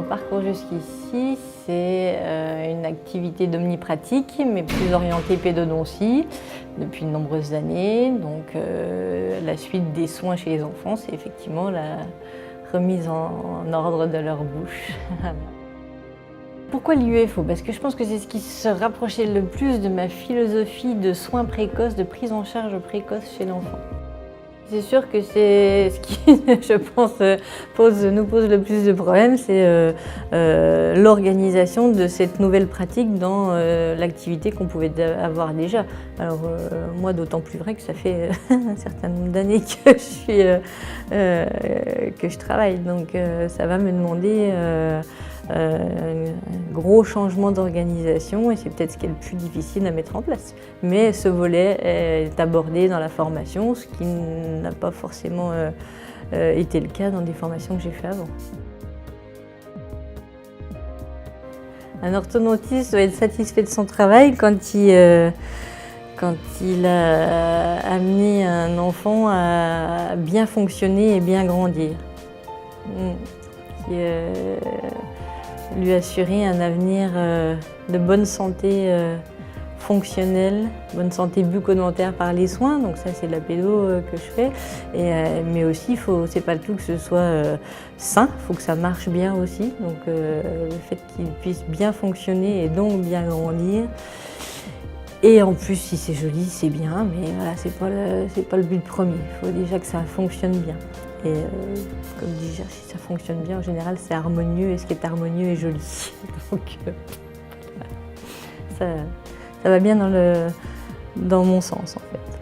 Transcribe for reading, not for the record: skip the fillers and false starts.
parcours jusqu'ici, c'est une activité d'omnipratique, mais plus orientée pédodontie depuis de nombreuses années. Donc la suite des soins chez les enfants, c'est effectivement la remise en ordre de leur bouche. Pourquoi l'IUFO? Parce que je pense que c'est ce qui se rapprochait le plus de ma philosophie de soins précoces, de prise en charge précoce chez l'enfant. C'est sûr que c'est ce qui, je pense, nous pose le plus de problèmes, c'est l'organisation de cette nouvelle pratique dans l'activité qu'on pouvait avoir déjà. Alors moi, d'autant plus vrai que ça fait un certain nombre d'années que je travaille, donc ça va me demander un gros changement d'organisation et c'est peut-être ce qui est le plus difficile à mettre en place. Mais ce volet est abordé dans la formation, ce qui n'a pas forcément été le cas dans des formations que j'ai faites avant. Un orthodontiste doit être satisfait de son travail quand il a amené un enfant à bien fonctionner et bien grandir. Lui assurer un avenir de bonne santé fonctionnelle, bonne santé bucco-dentaire par les soins, donc ça c'est de la pédo que je fais, mais aussi c'est pas le tout que ce soit sain, il faut que ça marche bien aussi, donc le fait qu'il puisse bien fonctionner et donc bien grandir. Et en plus, si c'est joli, c'est bien, mais voilà, c'est pas le but premier. Il faut déjà que ça fonctionne bien. Et comme déjà, si ça fonctionne bien, en général, c'est harmonieux, et ce qui est harmonieux est joli. Donc, ça va bien dans mon sens, en fait.